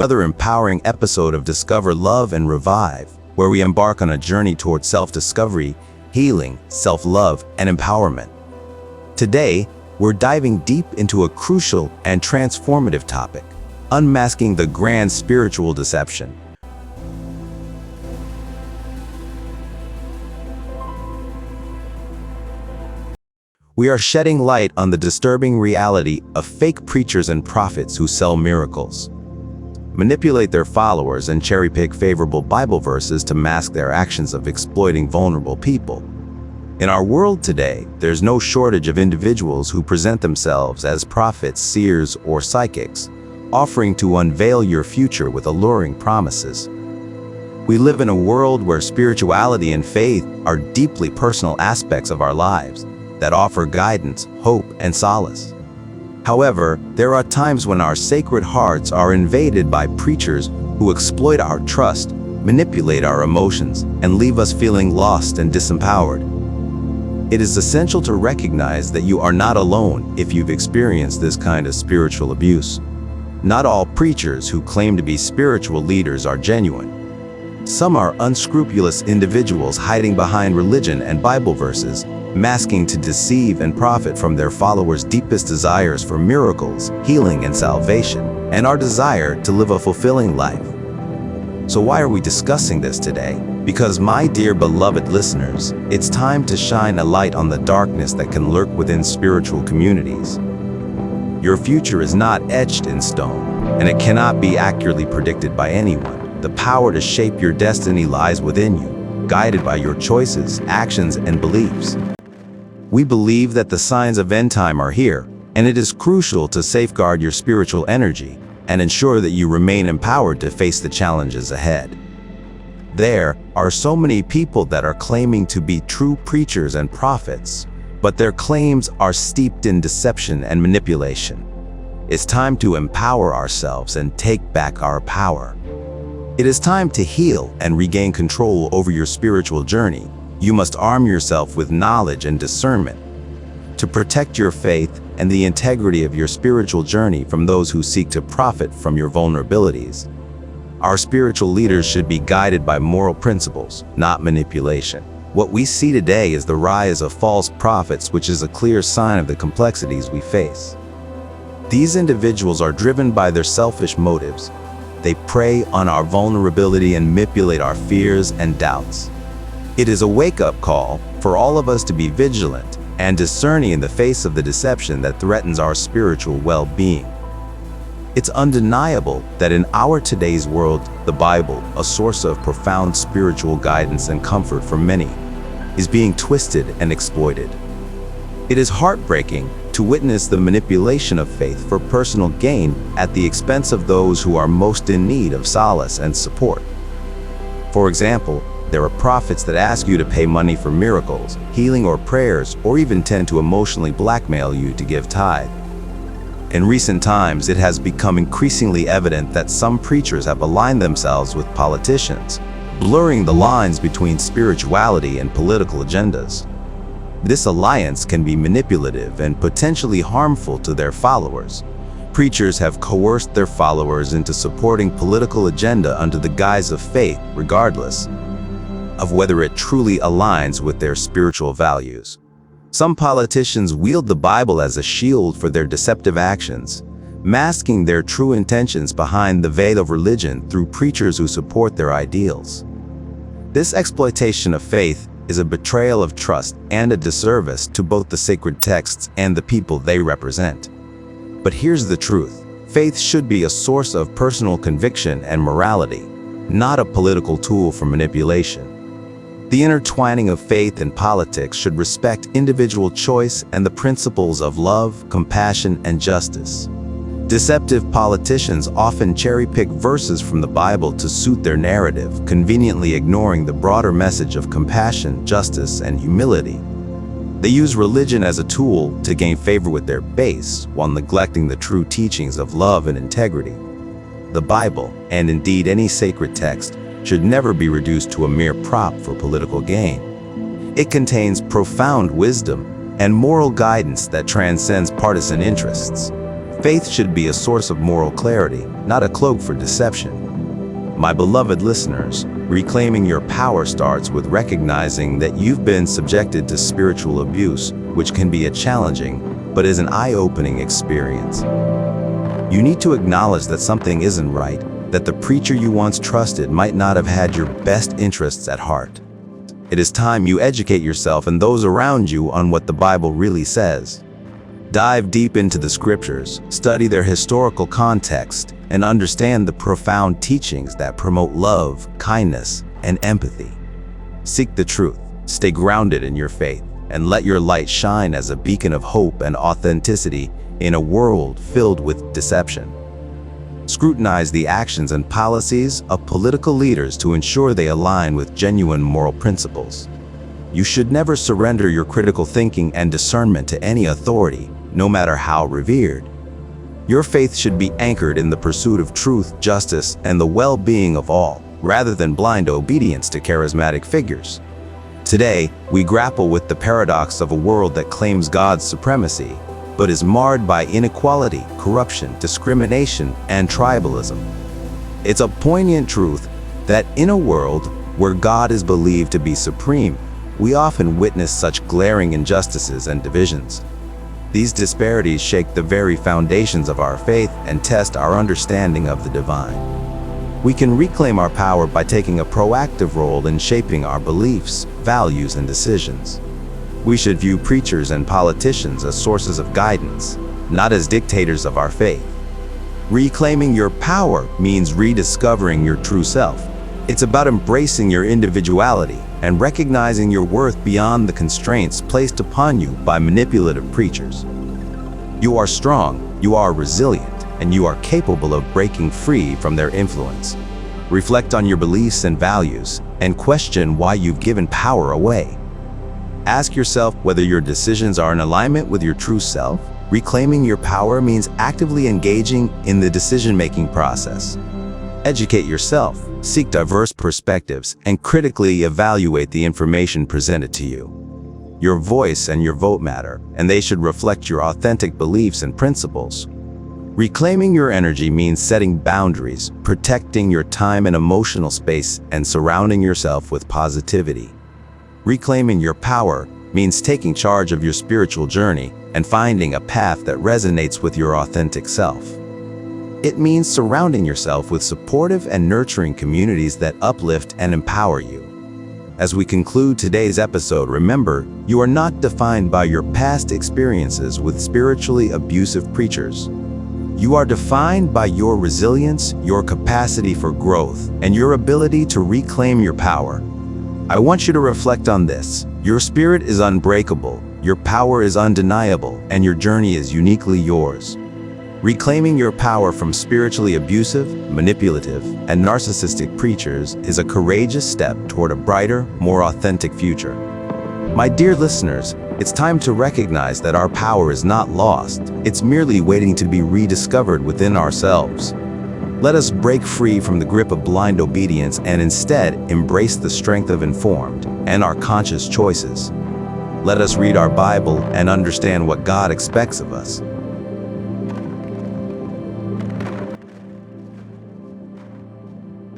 another empowering episode of Discover, Love, and Revive, where we embark on a journey towards self-discovery, healing, self-love, and empowerment. Today, we're diving deep into a crucial and transformative topic: unmasking the grand spiritual deception. We are shedding light on the disturbing reality of fake preachers and prophets who sell miracles, manipulate their followers, and cherry-pick favorable Bible verses to mask their actions of exploiting vulnerable people. In our world today, there's no shortage of individuals who present themselves as prophets, seers, or psychics, offering to unveil your future with alluring promises. We live in a world where spirituality and faith are deeply personal aspects of our lives that offer guidance, hope, and solace. However, there are times when our sacred hearts are invaded by preachers who exploit our trust, manipulate our emotions, and leave us feeling lost and disempowered. It is essential to recognize that you are not alone if you've experienced this kind of spiritual abuse. Not all preachers who claim to be spiritual leaders are genuine. Some are unscrupulous individuals hiding behind religion and Bible verses, masking to deceive and profit from their followers' deepest desires for miracles, healing, and salvation, and our desire to live a fulfilling life. So why are we discussing this today? Because, my dear beloved listeners, it's time to shine a light on the darkness that can lurk within spiritual communities. Your future is not etched in stone, and it cannot be accurately predicted by anyone. The power to shape your destiny lies within you, guided by your choices, actions, and beliefs. We believe that the signs of end time are here, and it is crucial to safeguard your spiritual energy and ensure that you remain empowered to face the challenges ahead. There are so many people that are claiming to be true preachers and prophets, but their claims are steeped in deception and manipulation. It's time to empower ourselves and take back our power. It is time to heal and regain control over your spiritual journey. You must arm yourself with knowledge and discernment to protect your faith and the integrity of your spiritual journey from those who seek to profit from your vulnerabilities. Our spiritual leaders should be guided by moral principles, not manipulation. What we see today is the rise of false prophets, which is a clear sign of the complexities we face. These individuals are driven by their selfish motives. They prey on our vulnerability and manipulate our fears and doubts. It is a wake-up call for all of us to be vigilant and discerning in the face of the deception that threatens our spiritual well-being. It's undeniable that in our today's world, the Bible, a source of profound spiritual guidance and comfort for many, is being twisted and exploited. It is heartbreaking to witness the manipulation of faith for personal gain at the expense of those who are most in need of solace and support. For example, there are prophets that ask you to pay money for miracles, healing, or prayers, or even tend to emotionally blackmail you to give tithe. In recent times, it has become increasingly evident that some preachers have aligned themselves with politicians, blurring the lines between spirituality and political agendas. This alliance can be manipulative and potentially harmful to their followers. Preachers have coerced their followers into supporting political agenda under the guise of faith, regardless of whether it truly aligns with their spiritual values. Some politicians wield the Bible as a shield for their deceptive actions, masking their true intentions behind the veil of religion through preachers who support their ideals. This exploitation of faith is a betrayal of trust and a disservice to both the sacred texts and the people they represent. But here's the truth: faith should be a source of personal conviction and morality, not a political tool for manipulation. The intertwining of faith and politics should respect individual choice and the principles of love, compassion, and justice. Deceptive politicians often cherry-pick verses from the Bible to suit their narrative, conveniently ignoring the broader message of compassion, justice, and humility. They use religion as a tool to gain favor with their base, while neglecting the true teachings of love and integrity. The Bible, and indeed any sacred text, should never be reduced to a mere prop for political gain. It contains profound wisdom and moral guidance that transcends partisan interests. Faith should be a source of moral clarity, not a cloak for deception. My beloved listeners, reclaiming your power starts with recognizing that you've been subjected to spiritual abuse, which can be a challenging, but is an eye-opening experience. You need to acknowledge that something isn't right, that the preacher you once trusted might not have had your best interests at heart. It is time you educate yourself and those around you on what the Bible really says. Dive deep into the scriptures, study their historical context, and understand the profound teachings that promote love, kindness, and empathy. Seek the truth, stay grounded in your faith, and let your light shine as a beacon of hope and authenticity in a world filled with deception. Scrutinize the actions and policies of political leaders to ensure they align with genuine moral principles. You should never surrender your critical thinking and discernment to any authority, no matter how revered. Your faith should be anchored in the pursuit of truth, justice, and the well-being of all, rather than blind obedience to charismatic figures. Today, we grapple with the paradox of a world that claims God's supremacy, but is marred by inequality, corruption, discrimination, and tribalism. It's a poignant truth that in a world where God is believed to be supreme, we often witness such glaring injustices and divisions. These disparities shake the very foundations of our faith and test our understanding of the divine. We can reclaim our power by taking a proactive role in shaping our beliefs, values, and decisions. We should view preachers and politicians as sources of guidance, not as dictators of our faith. Reclaiming your power means rediscovering your true self. It's about embracing your individuality and recognizing your worth beyond the constraints placed upon you by manipulative preachers. You are strong, you are resilient, and you are capable of breaking free from their influence. Reflect on your beliefs and values, and question why you've given power away. Ask yourself whether your decisions are in alignment with your true self. Reclaiming your power means actively engaging in the decision-making process. Educate yourself, seek diverse perspectives, and critically evaluate the information presented to you. Your voice and your vote matter, and they should reflect your authentic beliefs and principles. Reclaiming your energy means setting boundaries, protecting your time and emotional space, and surrounding yourself with positivity. Reclaiming your power means taking charge of your spiritual journey and finding a path that resonates with your authentic self. It means surrounding yourself with supportive and nurturing communities that uplift and empower you. As we conclude today's episode, remember, you are not defined by your past experiences with spiritually abusive preachers. You are defined by your resilience, your capacity for growth, and your ability to reclaim your power. I want you to reflect on this. Your spirit is unbreakable, your power is undeniable, and your journey is uniquely yours. Reclaiming your power from spiritually abusive, manipulative, and narcissistic preachers is a courageous step toward a brighter, more authentic future. My dear listeners, it's time to recognize that our power is not lost. It's merely waiting to be rediscovered within ourselves. Let us break free from the grip of blind obedience and instead embrace the strength of informed and our conscious choices. Let us read our Bible and understand what God expects of us.